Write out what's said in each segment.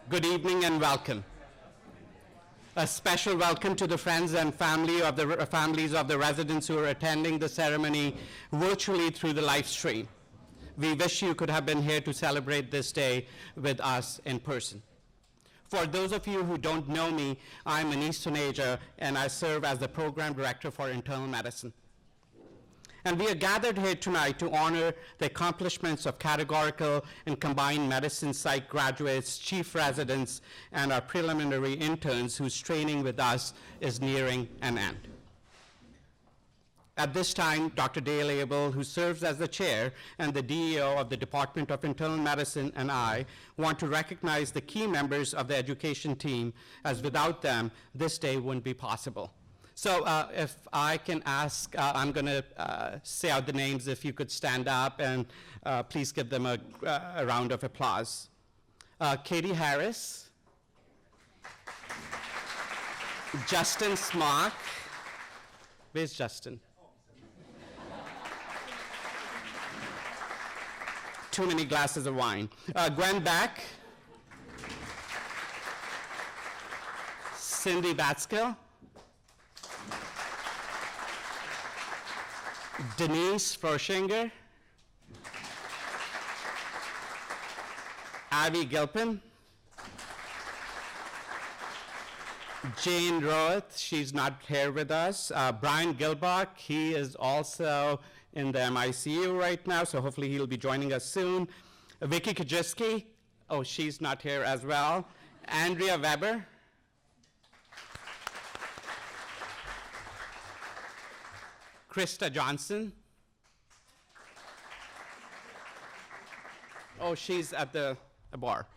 Good evening and welcome. A special welcome to the friends and families of the residents who are attending the ceremony virtually through the live stream. We wish you could have been here to celebrate this day with us in person. For those of you who don't know me, I'm Manish Suneja, and I serve as the Program Director for Internal Medicine. And we are gathered here tonight to honor the accomplishments of categorical and combined medicine psych graduates, chief residents, and our preliminary interns whose training with us is nearing an end. At this time, Dr. Dale Abel, who serves as the chair and the DEO of the Department of Internal Medicine, and I want to recognize the key members of the education team, as without them, this day wouldn't be possible. So if I can ask, I'm going to say out the names. If you could stand up and please give them a round of applause. Katie Harris. Justin Smock. Where's Justin? Too many glasses of wine. Gwen Beck. Cindy Batskill. Denise Forschinger, Abby Gilpin, Jane Roth, she's not here with us. Brian Gilbach, he is also in the MICU right now, so hopefully he'll be joining us soon. Vicky Kajiski, oh, she's not here as well. Andrea Weber. Krista Johnson. Oh, she's at the bar.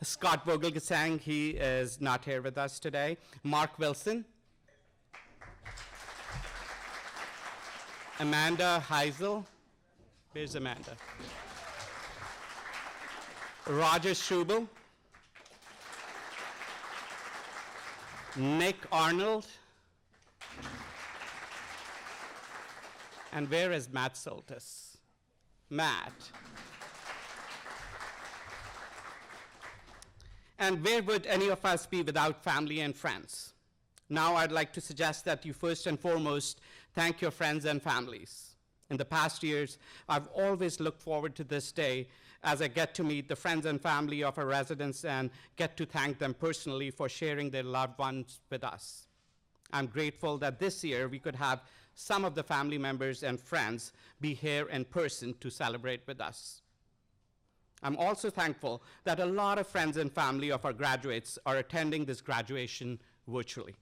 Scott Vogelgesang, he is not here with us today. Mark Wilson. Amanda Heisel. Where's Amanda? Roger Schubel. Nick Arnold. And where is Matt Soltis? Matt. And where would any of us be without family and friends? Now I'd like to suggest that you first and foremost thank your friends and families. In the past years, I've always looked forward to this day as I get to meet the friends and family of our residents and get to thank them personally for sharing their loved ones with us. I'm grateful that this year we could have some of the family members and friends be here in person to celebrate with us. I'm also thankful that a lot of friends and family of our graduates are attending this graduation virtually.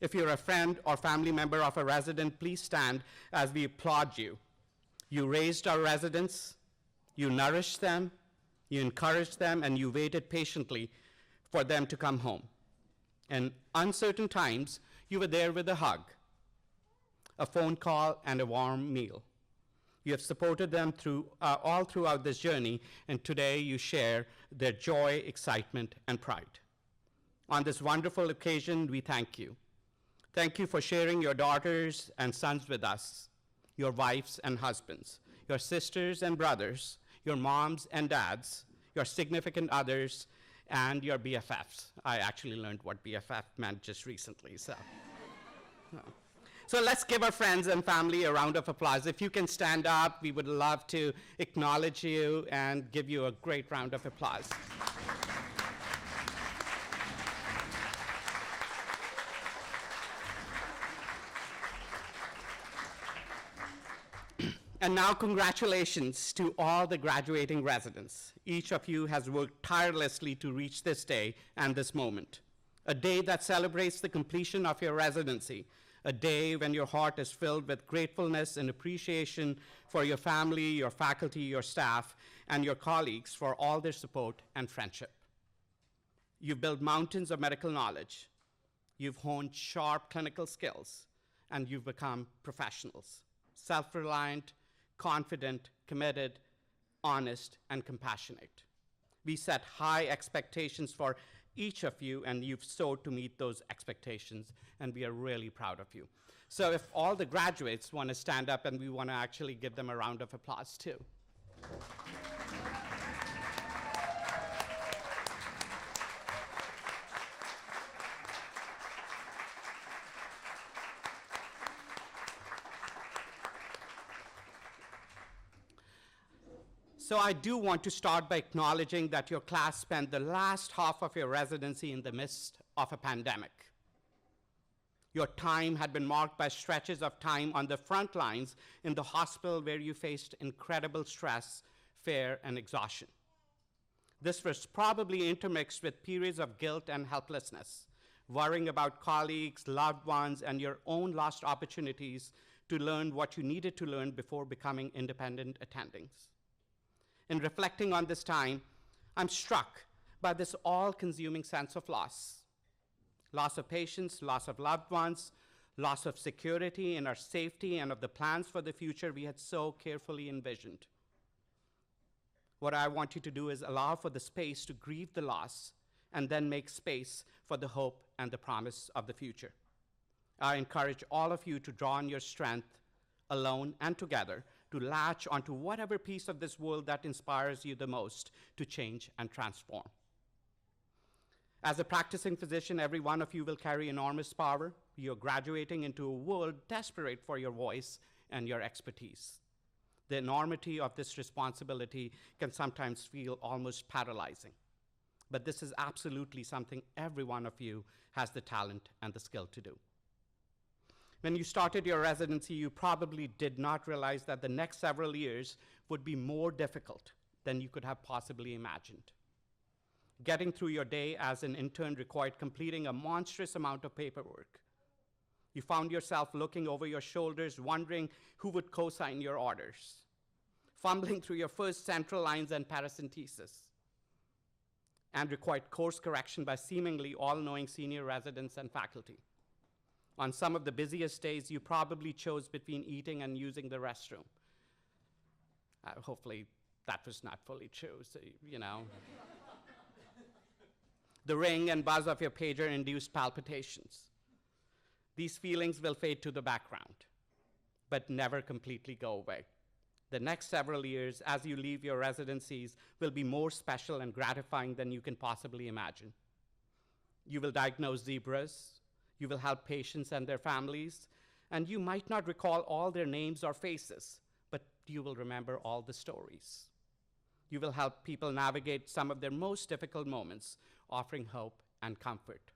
If you're a friend or family member of a resident, please stand as we applaud you. You raised our residents, you nourished them, you encouraged them, and you waited patiently for them to come home. In uncertain times, you were there with a hug, a phone call, and a warm meal. You have supported them all throughout this journey, and today you share their joy, excitement, and pride. On this wonderful occasion, we thank you. Thank you for sharing your daughters and sons with us, your wives and husbands, your sisters and brothers, your moms and dads, your significant others, and your BFFs. I actually learned what BFF meant just recently, so. So let's give our friends and family a round of applause. If you can stand up, we would love to acknowledge you and give you a great round of applause. And now congratulations to all the graduating residents. Each of you has worked tirelessly to reach this day and this moment. A day that celebrates the completion of your residency. A day when your heart is filled with gratefulness and appreciation for your family, your faculty, your staff, and your colleagues for all their support and friendship. You've built mountains of medical knowledge. You've honed sharp clinical skills, and you've become professionals, self-reliant, confident, committed, honest, and compassionate. We set high expectations for each of you, and you've sought to meet those expectations, and we are really proud of you. So if all the graduates want to stand up, and we want to actually give them a round of applause too. So I do want to start by acknowledging that your class spent the last half of your residency in the midst of a pandemic. Your time had been marked by stretches of time on the front lines in the hospital where you faced incredible stress, fear, and exhaustion. This was probably intermixed with periods of guilt and helplessness, worrying about colleagues, loved ones, and your own lost opportunities to learn what you needed to learn before becoming independent attendings. In reflecting on this time, I'm struck by this all-consuming sense of loss. Loss of patients, loss of loved ones, loss of security in our safety and of the plans for the future we had so carefully envisioned. What I want you to do is allow for the space to grieve the loss and then make space for the hope and the promise of the future. I encourage all of you to draw on your strength, alone and together, to latch onto whatever piece of this world that inspires you the most to change and transform. As a practicing physician, every one of you will carry enormous power. You're graduating into a world desperate for your voice and your expertise. The enormity of this responsibility can sometimes feel almost paralyzing. But this is absolutely something every one of you has the talent and the skill to do. When you started your residency, you probably did not realize that the next several years would be more difficult than you could have possibly imagined. Getting through your day as an intern required completing a monstrous amount of paperwork. You found yourself looking over your shoulders, wondering who would co-sign your orders, fumbling through your first central lines and paracentesis, and required course correction by seemingly all-knowing senior residents and faculty. On some of the busiest days, you probably chose between eating and using the restroom. Hopefully, that was not fully true, so, you know. The ring and buzz of your pager induced palpitations. These feelings will fade to the background, but never completely go away. The next several years, as you leave your residencies, will be more special and gratifying than you can possibly imagine. You will diagnose zebras, you will help patients and their families, and you might not recall all their names or faces, but you will remember all the stories. You will help people navigate some of their most difficult moments, offering hope and comfort.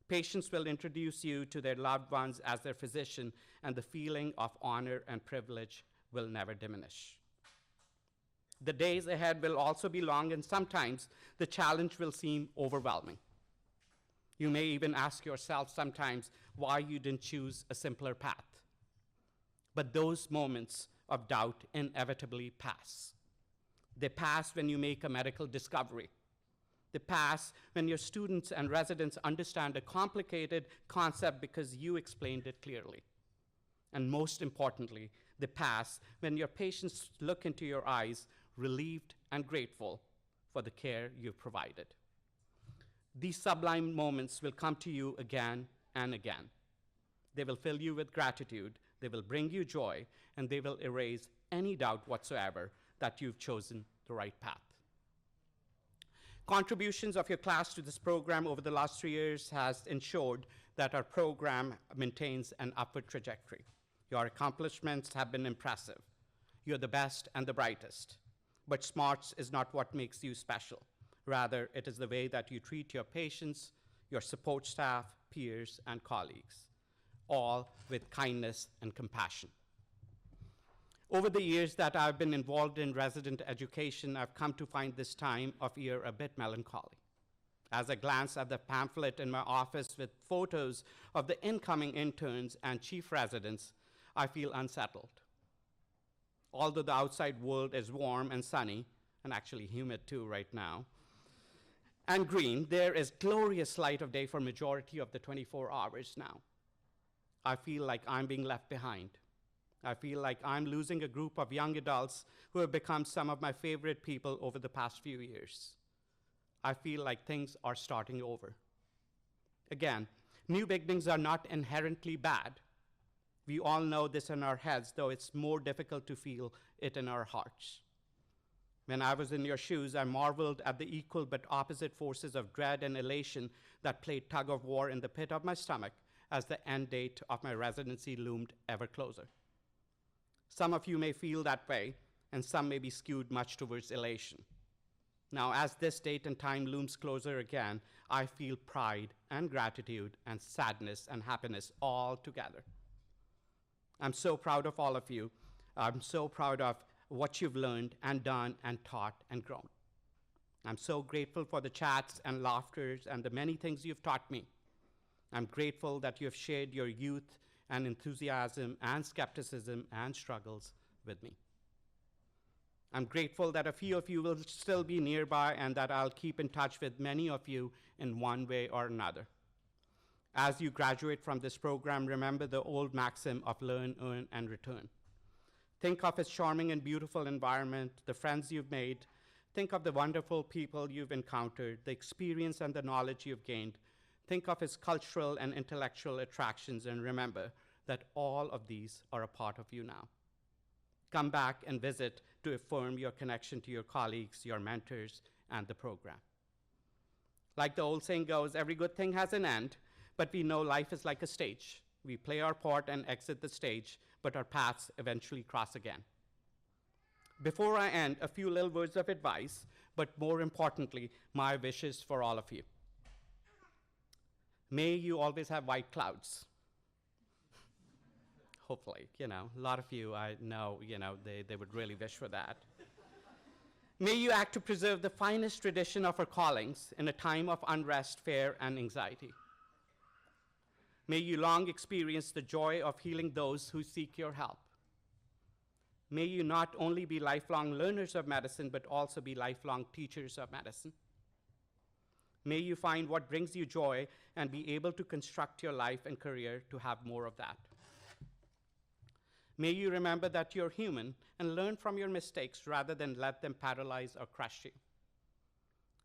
Patients will introduce you to their loved ones as their physician, and the feeling of honor and privilege will never diminish. The days ahead will also be long, and sometimes the challenge will seem overwhelming. You may even ask yourself sometimes why you didn't choose a simpler path. But those moments of doubt inevitably pass. They pass when you make a medical discovery. They pass when your students and residents understand a complicated concept because you explained it clearly. And most importantly, they pass when your patients look into your eyes, relieved and grateful for the care you've provided. These sublime moments will come to you again and again. They will fill you with gratitude, they will bring you joy, and they will erase any doubt whatsoever that you've chosen the right path. Contributions of your class to this program over the last 3 years has ensured that our program maintains an upward trajectory. Your accomplishments have been impressive. You're the best and the brightest. But smarts is not what makes you special. Rather, it is the way that you treat your patients, your support staff, peers, and colleagues, all with kindness and compassion. Over the years that I've been involved in resident education, I've come to find this time of year a bit melancholy. As I glance at the pamphlet in my office with photos of the incoming interns and chief residents, I feel unsettled. Although the outside world is warm and sunny, and actually humid too right now, and green, there is glorious light of day for majority of the 24 hours now. I feel like I'm being left behind. I feel like I'm losing a group of young adults who have become some of my favorite people over the past few years. I feel like things are starting over. Again, new beginnings are not inherently bad. We all know this in our heads, though it's more difficult to feel it in our hearts. When I was in your shoes, I marveled at the equal but opposite forces of dread and elation that played tug of war in the pit of my stomach as the end date of my residency loomed ever closer. Some of you may feel that way, and some may be skewed much towards elation. Now, as this date and time looms closer again, I feel pride and gratitude and sadness and happiness all together. I'm so proud of all of you. I'm so proud of what you've learned and done and taught and grown. I'm so grateful for the chats and laughters and the many things you've taught me. I'm grateful that you have shared your youth and enthusiasm and skepticism and struggles with me. I'm grateful that a few of you will still be nearby and that I'll keep in touch with many of you in one way or another. As you graduate from this program, remember the old maxim of learn, earn, and return. Think of its charming and beautiful environment, the friends you've made. Think of the wonderful people you've encountered, the experience and the knowledge you've gained. Think of its cultural and intellectual attractions, and remember that all of these are a part of you now. Come back and visit to affirm your connection to your colleagues, your mentors, and the program. Like the old saying goes, every good thing has an end, but we know life is like a stage. We play our part and exit the stage, but our paths eventually cross again. Before I end, a few little words of advice, but more importantly, my wishes for all of you. May you always have white clouds. Hopefully, a lot of you, I know, they would really wish for that. May you act to preserve the finest tradition of our callings in a time of unrest, fear, and anxiety. May you long experience the joy of healing those who seek your help. May you not only be lifelong learners of medicine, but also be lifelong teachers of medicine. May you find what brings you joy and be able to construct your life and career to have more of that. May you remember that you're human and learn from your mistakes rather than let them paralyze or crush you.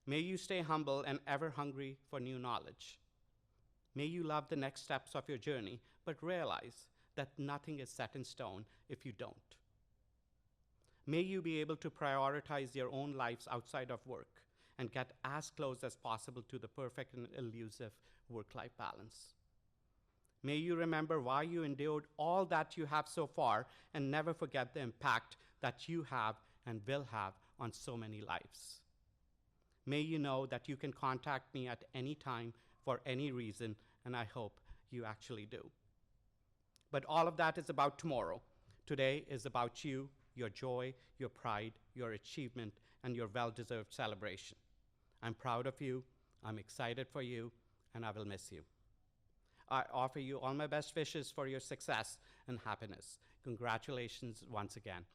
May you stay humble and ever hungry for new knowledge. May you love the next steps of your journey, but realize that nothing is set in stone if you don't. May you be able to prioritize your own lives outside of work and get as close as possible to the perfect and elusive work-life balance. May you remember why you endured all that you have so far and never forget the impact that you have and will have on so many lives. May you know that you can contact me at any time for any reason, and I hope you actually do. But all of that is about tomorrow. Today is about you, your joy, your pride, your achievement, and your well-deserved celebration. I'm proud of you, I'm excited for you, and I will miss you. I offer you all my best wishes for your success and happiness. Congratulations once again.